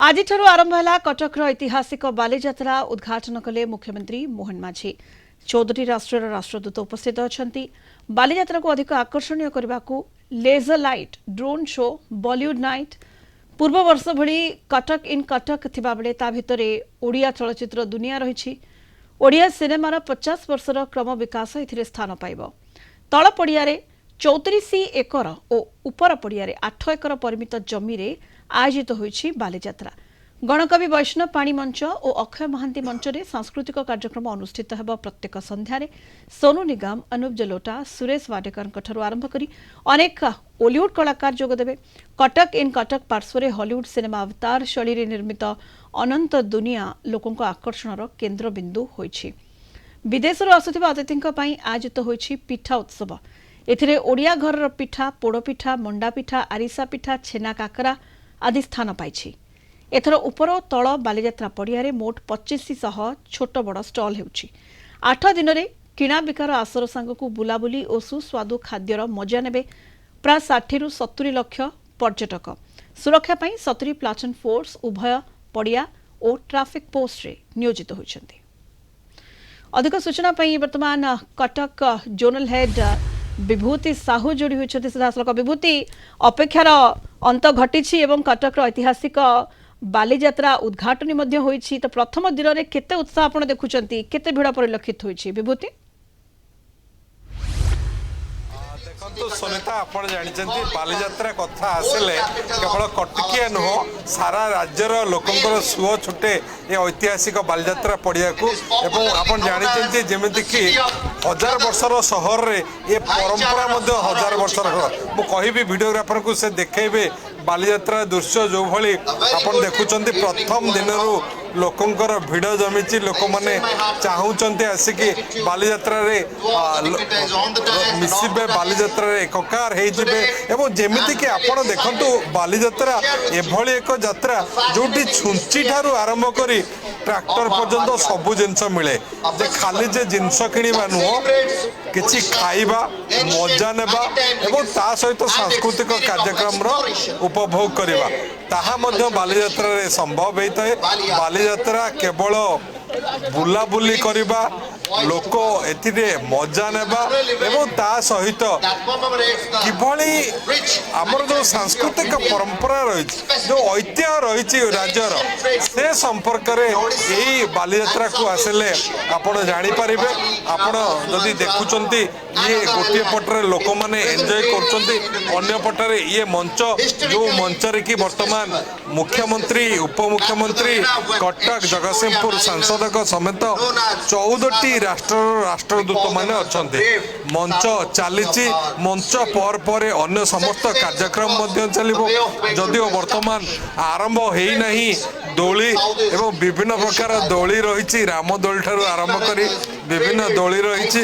आज आरंभ है कटकर ऐतिहासिक बालीजात्रा उद्घाटन कले मुख्यमंत्री मोहन माझी 14 राष्ट्र राष्ट्रदूत उपस्थित अच्छा बालीजात्रा को अधिक आकर्षणीय करने को laser light drone show Bollywood night पूर्व वर्ष भली कटक इन कटक थिबा बेले ता भितरे ओडिया चलचित्र दुनिया रही ओडिया सिनेमार 50 वर्षर क्रम विकास एथिरे स्थान पाइब तल पड़िया 34 एकर और उपर पड़िया 8 एकर परिमित जमी रे आयोजित होइछि बालीजात्रा गणकवि वैष्णव पाणी मंच और अक्षय महांती मंच रे सांस्कृतिक कार्यक्रम अनुष्ठित हेब प्रत्येक संध्यारे सोनू निगम अनूप जलोटा सुरेश वाडेकर आरंभ करी अनेक ओलीवुड कलाकार जोगदेवे कटक इन कटक पार्श्व हॉलीवुड सिनेमा अवतार शैली निर्मित अनंत दुनिया लोकों आकर्षण केन्द्र बिंदु होइछि विदेश आसुथिबा अतिथि आयोजित होइछि पिठा उत्सव एथिरे ओडिया घर पिठा पोड़पिठा मंडा पिठा आरिसा पिठा छेना काकरा आदि स्थान पाइछि एथर उपर तल बालीजात्रा पड़िया मोट 2500 छोट बड़ स्टल हेउछि 8 दिन में किणा बिकार आसर सांगकु बुलाबुली और सुस्वादु खाद्यर मजा नेबे प्राय 60 ରୁ 70 लाख पर्यटक सुरक्षा पई 70 प्लाटून फोर्स उभय पड़िया और ट्रैफिक पोस्ट रे नियोजित होइछन्ति। अधिक सूचना पई वर्तमान कटक जोनल हेड विभूति साहू जोड़ी होइछन्ति सीधासलख विभूति अपेक्षार अंत घटी एवं कटक ऐतिहासिक बालीजात्रा उद्घाटन मध्य होइछि तो प्रथम दिन में केते उत्साह आपण देखुचंती केते भिड़ परिलक्षित होइछि विभूति देखो सुनीता आप जानते बालीजात्रा कथा आसिले केवल कटकिया नुह सारा राज्यर लोकंर सुओ छुटे ये ऐतिहासिक बालीजात्रा पड़िया को आप जानते जमीक कि 1000 वर्षर सहर रे ये परंपरा हजार वर्षर मुझे कहि वीडियोग्राफर को से देखेबे बालीजात्रा दृश्य जो भली आपण देखुचंती प्रथम दिन लोकंकर भिड़ जमी लोक मैंने चाहूँगी आसिकी बालीजात्रा रे मिसबे बालीजात्रा रे एकाकार हो जमीती कि आपण देखंतु बालीजात्रा एभली एक यात्रा जोटी छुंची ठारू आरंभ करी ट्रैक्टर पर्यंत सबु जिनस मिले जे खाली जे जिनस किणवा नुह किछि खाइबा मजा नेबा एवं ता सहित सांस्कृतिक कार्यक्रम उपभोग करवा ताहा मध्य बालीजात्रा रे संभव होता है। बालीजात्रा केवल बुलाबुली करवा लोक एथिरे मजा नेबा एवं ता सहित किभली आमर जो सांस्कृतिक परंपरा रही जो ऐतिह्य रही राज्यर से संपर्क रे यही बालीजात्रा को आसिले आपण जानी पारिबे आपण जदि देखुचंती ये गोटे पटरे लोक माने एंजॉय करचंती अन्य पटरे ये मंच जो मंच रे कि वर्तमान मुख्यमंत्री उपमुख्यमंत्री कटक जगतसिंहपुर सांसद समेत 14टी राष्ट्रदूत माने अच्छे मंच चली मंच पर अन्य समस्त कार्यक्रम चलो जदिओ वर्तमान आरंभ होना दोली एवं विभिन्न प्रकार दोली रही राम दोली ठारू आरंभ कर विभिन्न दोली रही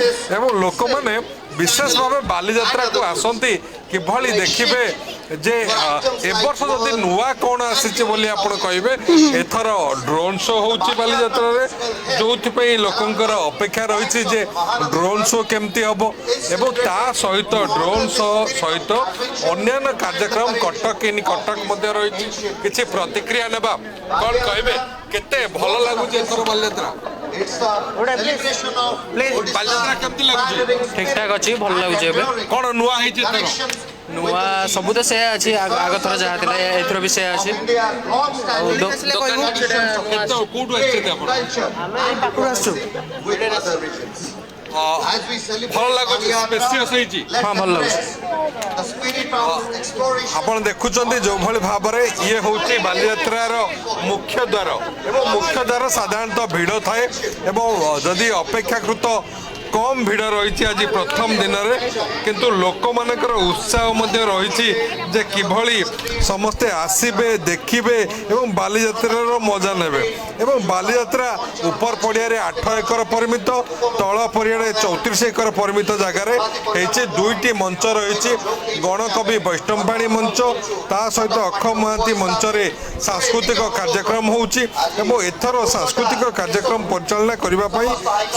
लोक मैंने विशेष भाव बालीजात्रा को आसती किभली देखिए जे ए वर्ष जदि नुआ कौन आसी कहे एथर ड्रोन शो होची बालीजात्रा रे जो लोकंकर अपेक्षा रही जे ड्रोन शो केमती हम एवं ता सहित ड्रोन शो सहित अन्य कार्यक्रम कटक इन कटक मध्य रही किछि प्रतिक्रिया नेबा कौन कहे केते भल लागुचे एथर बालीजात्रा बालीजात्रा केमती लागुचे ठीक ठाक अच्छी भल लगुचे कौन नुआ है एथर नुआ सब तो से अच्छी आग थर जहाँ था एथर भी से अच्छी भल लगुच हाँ भल लगुच आपण देखुचंती जो भली भाव में ये हूँ बालीजात्रार मुख्य द्वार एवं मुख्य द्वार साधारणतः भिड़ थाए एवं जदि अपेक्षाकृत कम भिड़ रही आज प्रथम दिन में किंतु लोक मानकर उत्साह रही जे किभली समस्ते आसबे देखिबे एवं बालीजात्रार मजा नेबे एवं बालीजात्रा ऊपर पड़िया 8 एकर परिमित तल पड़िया 34 एकर परिमित जगार दुईटी मंच रही गणकवि वैष्णव पाणी मंच ता सहित अक्षय महांती मंच रे सांस्कृतिक कार्यक्रम होउची एवं एथर सांस्कृतिक कार्यक्रम परिचालना करने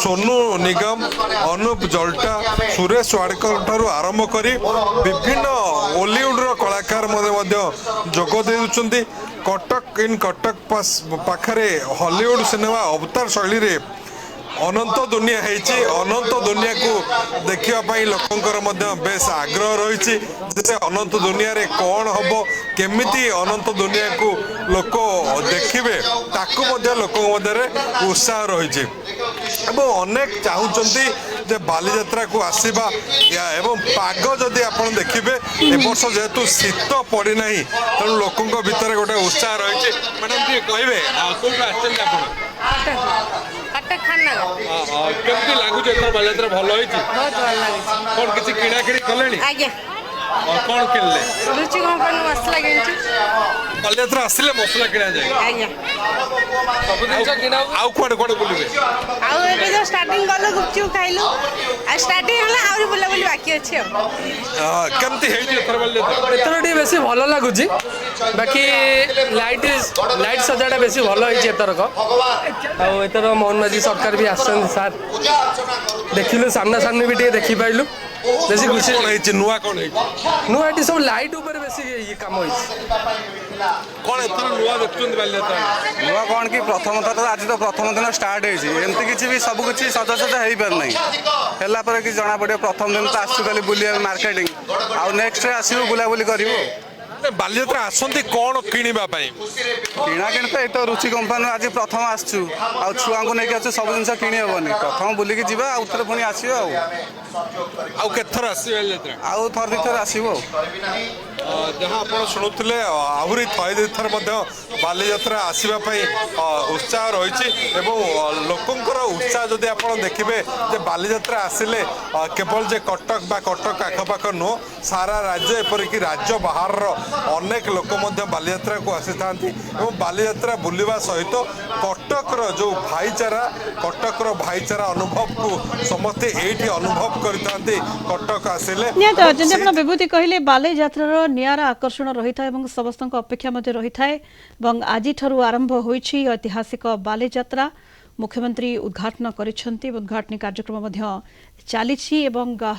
सोनू निगम अनूप जल्टा सुरेश वाडेकर ठारू आरंभ करी विभिन्न ओलीवुड कलाकार जोग देउछंती कटक इन कटक पाखरे हॉलीवुड सिनेमा अवतार शैली रे अनंत दुनिया है अनंत दुनिया को देखापी लोकंर बेस आग्रह रही अनंत दुनिया रे कौन हम केमिति अनंत दुनिया को लोक देखिए ताकू लोक उत्साह रही अनेक चाहते जे बालीजात्रा को आसवा एवं पाग जदि आप देखिए ए वर्ष जेहेतु शीत पड़ना तेणु लोकों भितर गोटे उत्साह रही मैडम जी कहे केमती लगुच बालीजात्रा भल कौन किसी किणा किणी कले कौन किनले रुचि कंपनी मसला किनछु बालीजात्रा आसिले मसला किणा जाए आज्ञा सब जिनस किणा आउ कोड कोड बुलिबे आउ एबे जो स्टार्टिंग गलो गुपचुप खाइलु आ स्टार्टिंग हला आउरी बुला बुली बाकी अछि केमती हेइ जे थर बालीजात्रा एथरटी बेसी भल लागुची बाकी लाइट सजाटा बेसी भल होइछि एथरक आ एथर मोहन माझी सरकार भी आछन सर देखिलु सामना सामने भी टे देखि पाइलु बेसी खुशी कौन हेइ नुआ कौन हेइ नुआ एटी सब लाइट ऊपर बेसी ये काम होइछि कौन एथर नुआ देखुछन बालीजात्रा नुआ कौन कि प्रथम थर आज तो प्रथम दिन स्टार्ट होइछि एमती किछि भी सब किछि सजा सजा हेइ पर नै हेला पर कि जना पड़े प्रथम दिन तो आसु खाली बुलिया मार्केटिंग आ नेक्स्ट रे आसीबो बुला बुली करिवो बालीजात्रा आसंती कौन किणवा किणा किण तो एतो रुचि कंपनी आज प्रथम आसछु आ छुआ को नेके आछु सब जिंस किणी हेबनी प्रथम बुलिकी जिबा आ उतर पुनी आसीबो आउ केथर आसी बालीजात्रा आउ थर दिथर आसीबो जहाँ आप शुणुले आहरी थय दुईथर बालीजात्रा आसवाई उत्साह रही लोकंर उत्साह जदि आप देखिए जे बालीजात्रा आसिले केवल जे कटक बा कटक आखपाख नुह सारा राज्य एपरिक राज्य बाहर अनेक लोक बालीजात्रा को आसी था बालीजात्रा बुलवा सहित कटकर जो कटकर भाईचारा अनुभव को समस्ते ये अनुभव करते कटक आसिले विभूति कहले बालीजात्रा नियारा आकर्षण रही था समस्त अपेक्षा रही था आज आरंभ होइछि ऐतिहासिक बालीजात्रा मुख्यमंत्री उद्घाटन करिसेंती उद्घाटन कार्यक्रम चली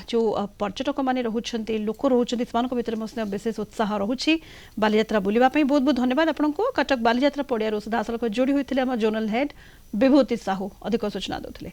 जो पर्यटक माने रहउछंती लोक रहउछंती समान भितर विशेष उत्साह रहुछि बालीजात्रा बुलिबा पई बहुत बहुत धन्यवाद आपनको कटक बालीजात्रा पड़िया सीधासल जोड़ी होइथिले हम जोनल हेड विभूति साहू अधिक सूचना देउथिले।